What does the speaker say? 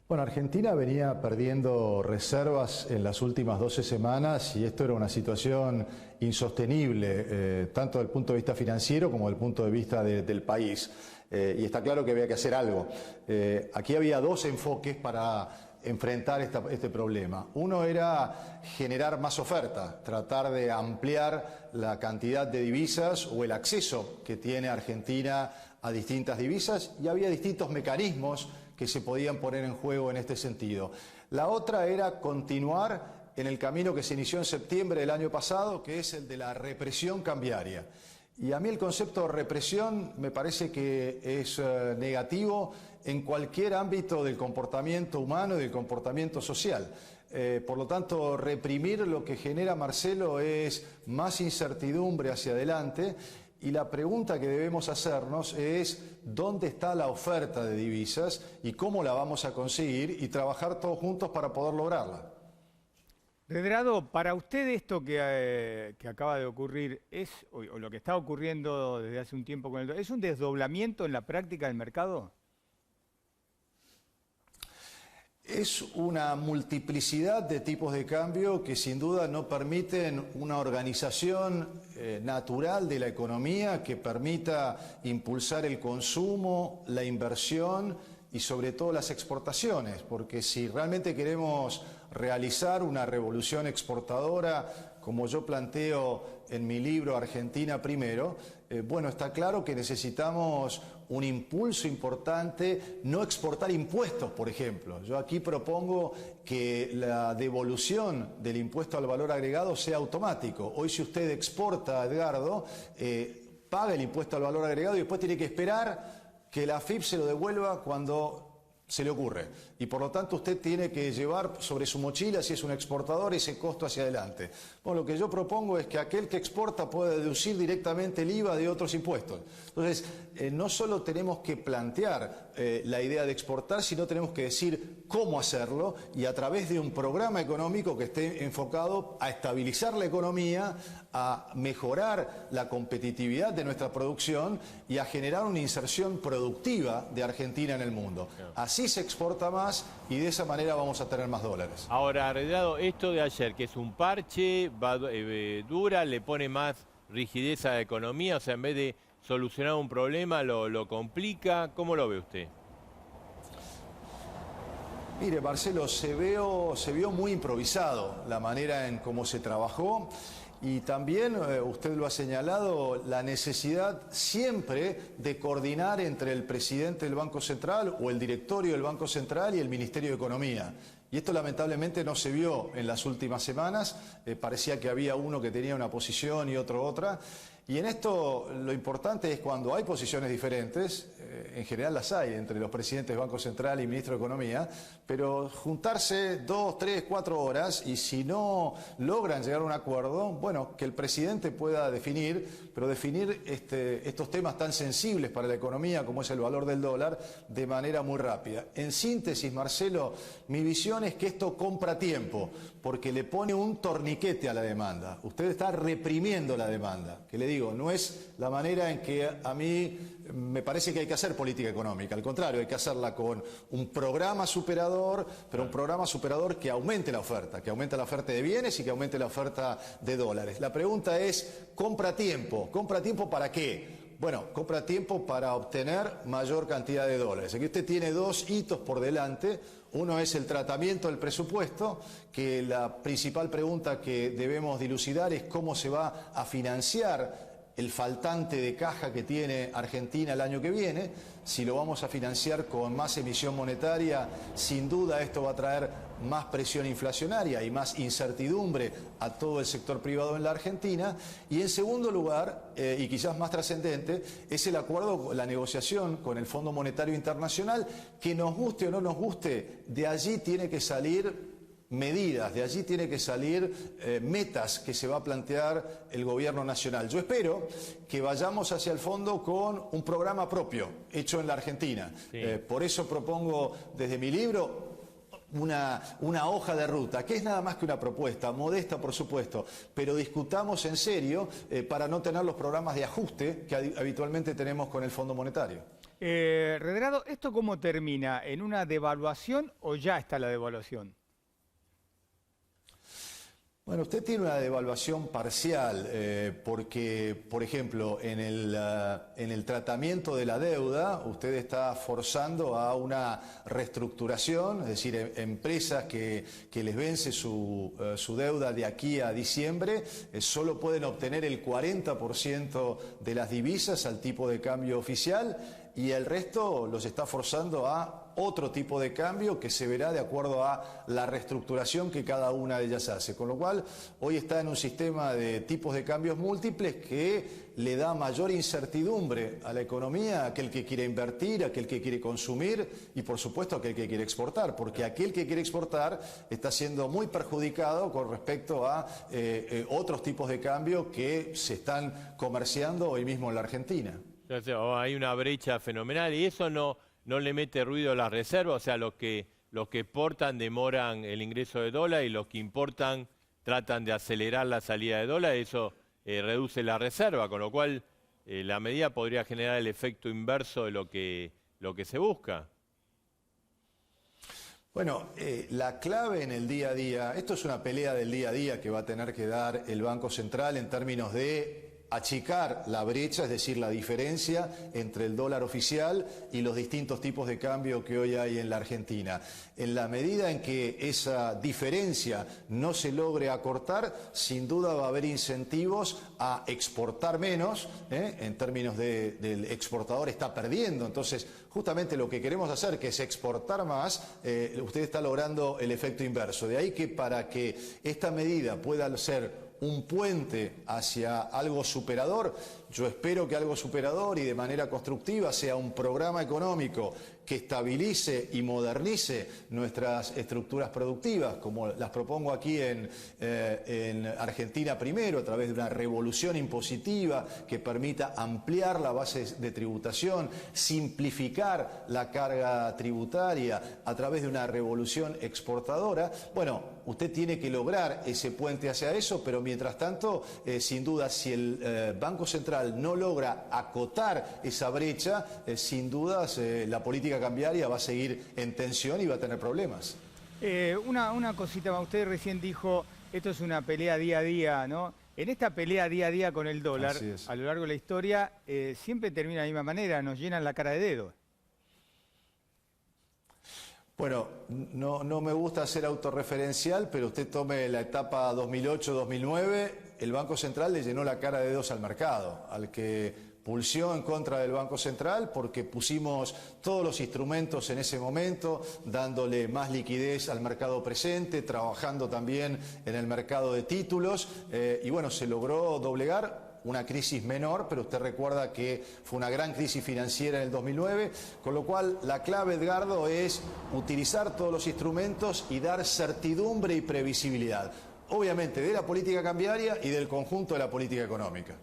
Bueno, Argentina venía perdiendo reservas en las últimas 12 semanas y esto era una situación insostenible, tanto desde el punto de vista financiero como desde el punto de vista del país. Y está claro que había que hacer algo. Aquí había dos enfoques para enfrentar este problema. Uno era generar más oferta, tratar de ampliar la cantidad de divisas o el acceso que tiene Argentina a distintas divisas, y había distintos mecanismos que se podían poner en juego en este sentido. La otra era continuar en el camino que se inició en septiembre del año pasado, que es el de la represión cambiaria. Y a mí el concepto de represión me parece que es negativo en cualquier ámbito del comportamiento humano y del comportamiento social. Por lo tanto, reprimir lo que genera, Marcelo, es más incertidumbre hacia adelante. Y la pregunta que debemos hacernos es dónde está la oferta de divisas y cómo la vamos a conseguir, y trabajar todos juntos para poder lograrla. Redrado, para usted esto que acaba de ocurrir o lo que está ocurriendo desde hace un tiempo con el dólar, ¿es un desdoblamiento en la práctica del mercado? Es una multiplicidad de tipos de cambio que sin duda no permiten una organización natural de la economía que permita impulsar el consumo, la inversión y sobre todo las exportaciones, porque si realmente queremos realizar una revolución exportadora, como yo planteo en mi libro Argentina Primero, bueno, está claro que necesitamos un impulso importante, no exportar impuestos, por ejemplo. Yo aquí propongo que la devolución del impuesto al valor agregado sea automático. Hoy, si usted exporta, Edgardo, paga el impuesto al valor agregado y después tiene que esperar que la AFIP se lo devuelva cuando se le ocurre, y por lo tanto usted tiene que llevar sobre su mochila, si es un exportador, ese costo hacia adelante. Bueno, lo que yo propongo es que aquel que exporta pueda deducir directamente el IVA de otros impuestos. Entonces, no solo tenemos que plantear la idea de exportar, sino tenemos que decir cómo hacerlo, y a través de un programa económico que esté enfocado a estabilizar la economía, a mejorar la competitividad de nuestra producción y a generar una inserción productiva de Argentina en el mundo. Así se exporta más y de esa manera vamos a tener más dólares. Ahora, Redrado, esto de ayer, que es un parche, dura, le pone más rigidez a la economía, o sea, en vez de solucionar un problema, lo complica. ¿Cómo lo ve usted? Mire, Marcelo, se vio muy improvisado la manera en cómo se trabajó. Y también, usted lo ha señalado, la necesidad siempre de coordinar entre el presidente del Banco Central o el directorio del Banco Central y el Ministerio de Economía. Y esto lamentablemente no se vio en las últimas semanas. Parecía que había uno que tenía una posición y otro otra. Y en esto lo importante es cuando hay posiciones diferentes, en general las hay entre los presidentes del Banco Central y Ministro de Economía, pero juntarse 2, 3, 4 horas, y si no logran llegar a un acuerdo, bueno, que el presidente pueda definir, pero definir estos temas tan sensibles para la economía como es el valor del dólar de manera muy rápida. En síntesis, Marcelo, mi visión es que esto compra tiempo, porque le pone un torniquete a la demanda. Usted está reprimiendo la demanda, que le digo, no es la manera en que a mí me parece que hay que hacer política económica. Al contrario, hay que hacerla con un programa superador, pero un programa superador que aumente la oferta de bienes y que aumente la oferta de dólares. La pregunta es, ¿compra tiempo? ¿Compra tiempo para qué? Bueno, compra tiempo para obtener mayor cantidad de dólares. Aquí usted tiene dos hitos por delante. Uno es el tratamiento del presupuesto, que la principal pregunta que debemos dilucidar es cómo se va a financiar el faltante de caja que tiene Argentina el año que viene. Si lo vamos a financiar con más emisión monetaria, sin duda esto va a traer más presión inflacionaria y más incertidumbre a todo el sector privado en la Argentina. Y en segundo lugar, y quizás más trascendente, es el acuerdo, la negociación con el Fondo Monetario Internacional, que nos guste o no nos guste, de allí tiene que salir medidas, de allí tiene que salir metas que se va a plantear el gobierno nacional. Yo espero que vayamos hacia el fondo con un programa propio, hecho en la Argentina. Sí. Por eso propongo desde mi libro una hoja de ruta, que es nada más que una propuesta, modesta por supuesto, pero discutamos en serio para no tener los programas de ajuste que habitualmente tenemos con el Fondo Monetario. Redrado, ¿esto cómo termina? ¿En una devaluación o ya está la devaluación? Bueno, usted tiene una devaluación parcial porque, por ejemplo, en el tratamiento de la deuda, usted está forzando a una reestructuración, es decir, empresas que les vence su deuda de aquí a diciembre, solo pueden obtener el 40% de las divisas al tipo de cambio oficial y el resto los está forzando a otro tipo de cambio que se verá de acuerdo a la reestructuración que cada una de ellas hace. Con lo cual, hoy está en un sistema de tipos de cambios múltiples que le da mayor incertidumbre a la economía, a aquel que quiere invertir, a aquel que quiere consumir y, por supuesto, a aquel que quiere exportar, porque aquel que quiere exportar está siendo muy perjudicado con respecto a otros tipos de cambio que se están comerciando hoy mismo en la Argentina. Hay una brecha fenomenal y eso no le mete ruido a las reservas, o sea, los que exportan demoran el ingreso de dólar y los que importan tratan de acelerar la salida de dólar, eso reduce la reserva, con lo cual la medida podría generar el efecto inverso de lo que se busca. Bueno, la clave en el día a día, esto es una pelea del día a día que va a tener que dar el Banco Central en términos de achicar la brecha, es decir, la diferencia entre el dólar oficial y los distintos tipos de cambio que hoy hay en la Argentina. En la medida en que esa diferencia no se logre acortar, sin duda va a haber incentivos a exportar menos, en términos del exportador está perdiendo. Entonces, justamente lo que queremos hacer, que es exportar más, usted está logrando el efecto inverso. De ahí que para que esta medida pueda ser un puente hacia algo superador, yo espero que algo superador y de manera constructiva sea un programa económico que estabilice y modernice nuestras estructuras productivas, como las propongo aquí en Argentina primero, a través de una revolución impositiva que permita ampliar la base de tributación, simplificar la carga tributaria a través de una revolución exportadora. Bueno, usted tiene que lograr ese puente hacia eso, pero mientras tanto, sin duda, si el Banco Central no logra acotar esa brecha, sin dudas la política cambiaria va a seguir en tensión y va a tener problemas. Una cosita más, usted recién dijo, esto es una pelea día a día, ¿no? En esta pelea día a día con el dólar, a lo largo de la historia, siempre termina de la misma manera, nos llenan la cara de dedos. Bueno, no me gusta ser autorreferencial, pero usted tome la etapa 2008-2009, el Banco Central le llenó la cara de dedos al mercado, al que pulsió en contra del Banco Central porque pusimos todos los instrumentos en ese momento, dándole más liquidez al mercado presente, trabajando también en el mercado de títulos y bueno, se logró doblegar. Una crisis menor, pero usted recuerda que fue una gran crisis financiera en el 2009, con lo cual la clave, Edgardo, es utilizar todos los instrumentos y dar certidumbre y previsibilidad, obviamente de la política cambiaria y del conjunto de la política económica.